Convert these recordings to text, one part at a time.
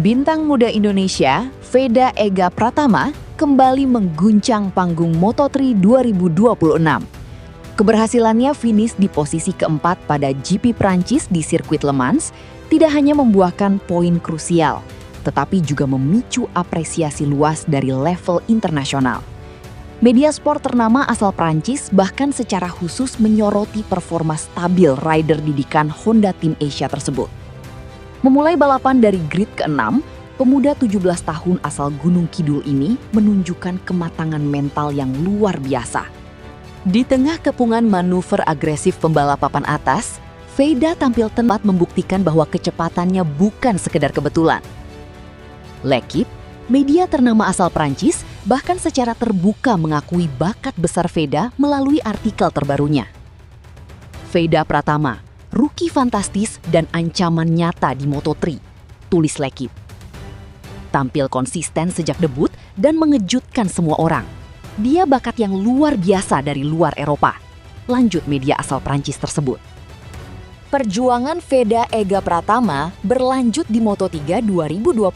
Bintang muda Indonesia, Veda Ega Pratama, kembali mengguncang panggung Moto3 2026. Keberhasilannya finish di posisi keempat pada GP Prancis di sirkuit Le Mans tidak hanya membuahkan poin krusial, tetapi juga memicu apresiasi luas dari level internasional. Media sport ternama asal Prancis bahkan secara khusus menyoroti performa stabil rider didikan Honda Tim Asia tersebut. Memulai balapan dari grid ke-6, pemuda 17 tahun asal Gunung Kidul ini menunjukkan kematangan mental yang luar biasa. Di tengah kepungan manuver agresif pembalap papan atas, Veda tampil tepat membuktikan bahwa kecepatannya bukan sekedar kebetulan. L'Équipe, media ternama asal Prancis, bahkan secara terbuka mengakui bakat besar Veda melalui artikel terbarunya. Veda Pratama, rookie fantastis dan ancaman nyata di Moto3, tulis L'Équipe. Tampil konsisten sejak debut dan mengejutkan semua orang. Dia bakat yang luar biasa dari luar Eropa, lanjut media asal Prancis tersebut. Perjuangan Veda Ega Pratama berlanjut di Moto3 2026.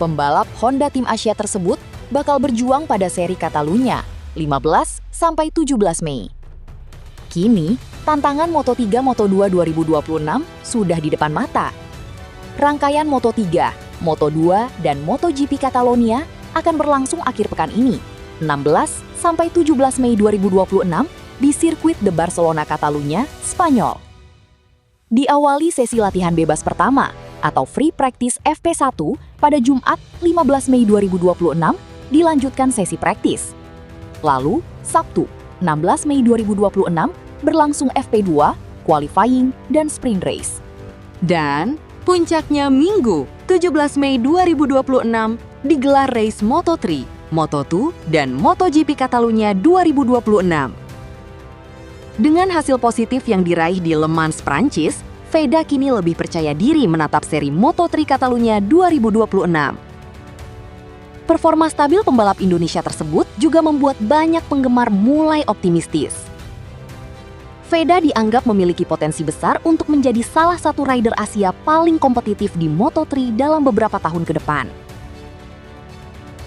Pembalap Honda Tim Asia tersebut bakal berjuang pada seri Catalunya 15 sampai 17 Mei. Kini, tantangan Moto3 Moto2 2026 sudah di depan mata. Rangkaian Moto3, Moto2, dan MotoGP Catalonia akan berlangsung akhir pekan ini, 16 sampai 17 Mei 2026 di sirkuit de Barcelona Catalunya, Spanyol. Diawali sesi latihan bebas pertama atau Free Practice FP1 pada Jumat 15 Mei 2026 dilanjutkan sesi praktis. Lalu, Sabtu 16 Mei 2026 berlangsung FP2, qualifying, dan sprint race. Dan puncaknya Minggu 17 Mei 2026 digelar race Moto3, Moto2, dan MotoGP Catalunya 2026. Dengan hasil positif yang diraih di Le Mans, Prancis, Veda kini lebih percaya diri menatap seri Moto3 Catalunya 2026. Performa stabil pembalap Indonesia tersebut juga membuat banyak penggemar mulai optimistis. Veda dianggap memiliki potensi besar untuk menjadi salah satu rider Asia paling kompetitif di Moto3 dalam beberapa tahun ke depan.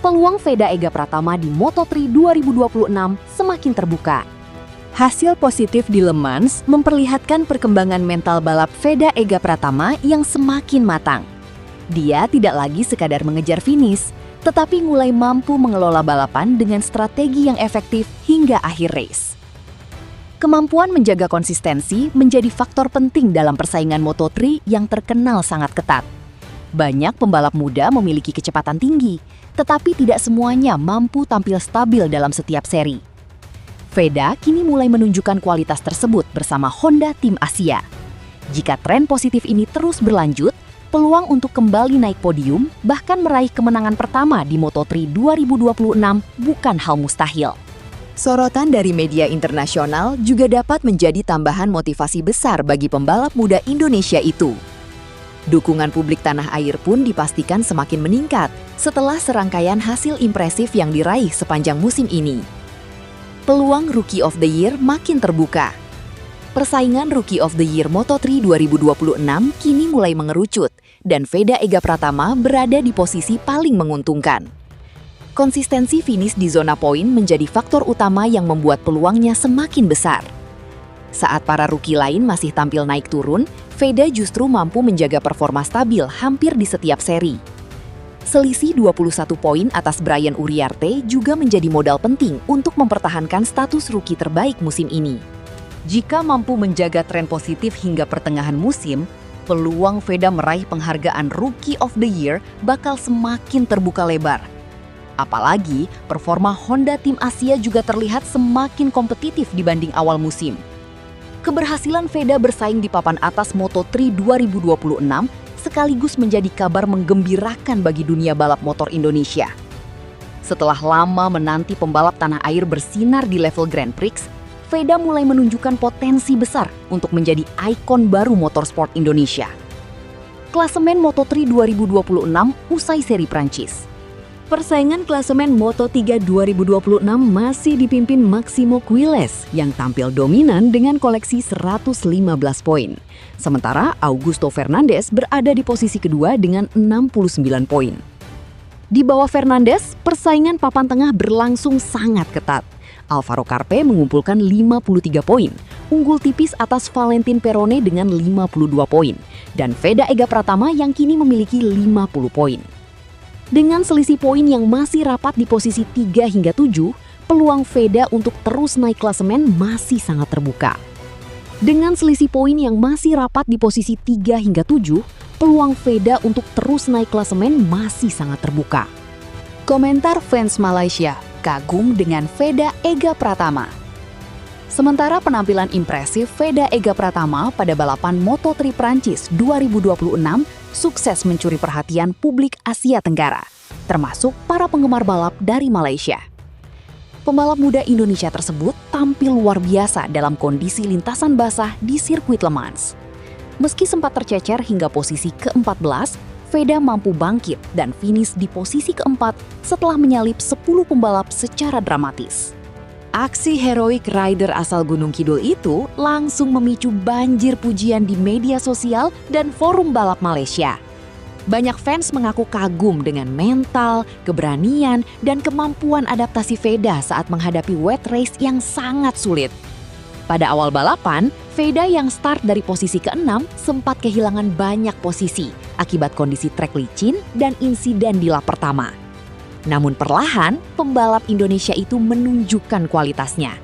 Peluang Veda Ega Pratama di Moto3 2026 semakin terbuka. Hasil positif di Le Mans memperlihatkan perkembangan mental balap Veda Ega Pratama yang semakin matang. Dia tidak lagi sekadar mengejar finish, tetapi mulai mampu mengelola balapan dengan strategi yang efektif hingga akhir race. Kemampuan menjaga konsistensi menjadi faktor penting dalam persaingan Moto3 yang terkenal sangat ketat. Banyak pembalap muda memiliki kecepatan tinggi, tetapi tidak semuanya mampu tampil stabil dalam setiap seri. Veda kini mulai menunjukkan kualitas tersebut bersama Honda Tim Asia. Jika tren positif ini terus berlanjut, peluang untuk kembali naik podium, bahkan meraih kemenangan pertama di Moto3 2026 bukan hal mustahil. Sorotan dari media internasional juga dapat menjadi tambahan motivasi besar bagi pembalap muda Indonesia itu. Dukungan publik tanah air pun dipastikan semakin meningkat setelah serangkaian hasil impresif yang diraih sepanjang musim ini. Peluang Rookie of the Year makin terbuka. Persaingan Rookie of the Year Moto3 2026 kini mulai mengerucut dan Veda Ega Pratama berada di posisi paling menguntungkan. Konsistensi finish di zona poin menjadi faktor utama yang membuat peluangnya semakin besar. Saat para rookie lain masih tampil naik turun, Veda justru mampu menjaga performa stabil hampir di setiap seri. Selisih 21 poin atas Brian Uriarte juga menjadi modal penting untuk mempertahankan status rookie terbaik musim ini. Jika mampu menjaga tren positif hingga pertengahan musim, peluang Veda meraih penghargaan Rookie of the Year bakal semakin terbuka lebar. Apalagi, performa Honda Tim Asia juga terlihat semakin kompetitif dibanding awal musim. Keberhasilan Veda bersaing di papan atas Moto3 2026 sekaligus menjadi kabar menggembirakan bagi dunia balap motor Indonesia. Setelah lama menanti pembalap tanah air bersinar di level Grand Prix, Veda mulai menunjukkan potensi besar untuk menjadi ikon baru motorsport Indonesia. Klasemen Moto3 2026 usai seri Prancis. Persaingan klasemen Moto3 2026 masih dipimpin Máximo Quilez yang tampil dominan dengan koleksi 115 poin. Sementara Augusto Fernandes berada di posisi kedua dengan 69 poin. Di bawah Fernandes, persaingan papan tengah berlangsung sangat ketat. Alvaro Carpe mengumpulkan 53 poin, unggul tipis atas Valentin Perone dengan 52 poin, dan Veda Ega Pratama yang kini memiliki 50 poin. Dengan selisih poin yang masih rapat di posisi 3 hingga 7, peluang Veda untuk terus naik klasemen masih sangat terbuka. Dengan selisih poin yang masih rapat di posisi 3 hingga 7, peluang Veda untuk terus naik klasemen masih sangat terbuka. Komentar fans Malaysia kagum dengan Veda Ega Pratama. Sementara penampilan impresif Veda Ega Pratama pada balapan Moto3 Prancis 2026 sukses mencuri perhatian publik Asia Tenggara, termasuk para penggemar balap dari Malaysia. Pembalap muda Indonesia tersebut tampil luar biasa dalam kondisi lintasan basah di sirkuit Le Mans. Meski sempat tercecer hingga posisi ke-14, Veda mampu bangkit dan finish di posisi ke-4 setelah menyalip 10 pembalap secara dramatis. Aksi heroik rider asal Gunung Kidul itu langsung memicu banjir pujian di media sosial dan forum balap Malaysia. Banyak fans mengaku kagum dengan mental, keberanian, dan kemampuan adaptasi Veda saat menghadapi wet race yang sangat sulit. Pada awal balapan, Veda yang start dari posisi ke-6 sempat kehilangan banyak posisi akibat kondisi trek licin dan insiden di lap pertama. Namun perlahan, pembalap Indonesia itu menunjukkan kualitasnya.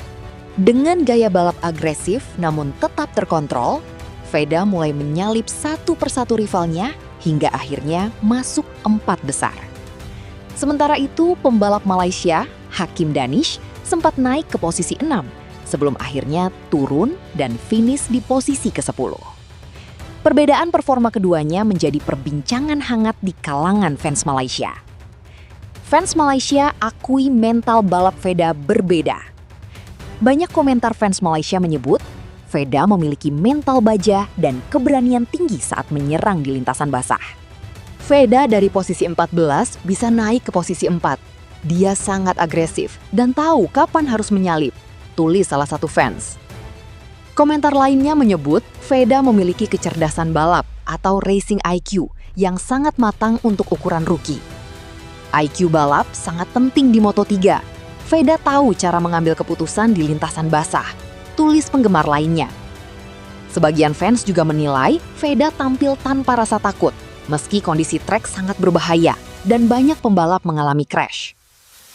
Dengan gaya balap agresif namun tetap terkontrol, Veda mulai menyalip satu persatu rivalnya hingga akhirnya masuk 4 besar. Sementara itu, pembalap Malaysia, Hakim Danish, sempat naik ke posisi 6, sebelum akhirnya turun dan finish di posisi ke-10. Perbedaan performa keduanya menjadi perbincangan hangat di kalangan fans Malaysia. Fans Malaysia akui mental balap Veda berbeda. Banyak komentar fans Malaysia menyebut, Veda memiliki mental baja dan keberanian tinggi saat menyerang di lintasan basah. Veda dari posisi 14 bisa naik ke posisi 4. Dia sangat agresif dan tahu kapan harus menyalip, tulis salah satu fans. Komentar lainnya menyebut, Veda memiliki kecerdasan balap atau racing IQ yang sangat matang untuk ukuran rookie. IQ balap sangat penting di Moto3. Veda tahu cara mengambil keputusan di lintasan basah, tulis penggemar lainnya. Sebagian fans juga menilai Veda tampil tanpa rasa takut, meski kondisi trek sangat berbahaya dan banyak pembalap mengalami crash.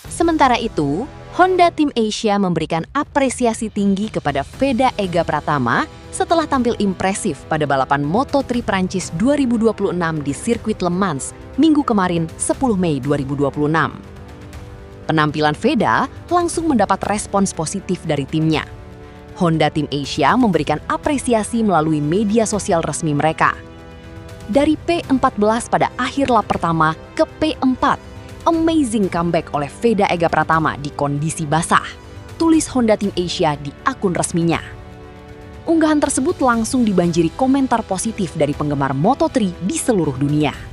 Sementara itu, Honda Team Asia memberikan apresiasi tinggi kepada Veda Ega Pratama setelah tampil impresif pada balapan Moto3 Prancis 2026 di sirkuit Le Mans minggu kemarin 10 Mei 2026. Penampilan Veda langsung mendapat respons positif dari timnya. Honda Team Asia memberikan apresiasi melalui media sosial resmi mereka. Dari P14 pada akhir lap pertama ke P4, amazing comeback oleh Veda Ega Pratama di kondisi basah, tulis Honda Team Asia di akun resminya. Unggahan tersebut langsung dibanjiri komentar positif dari penggemar Moto3 di seluruh dunia.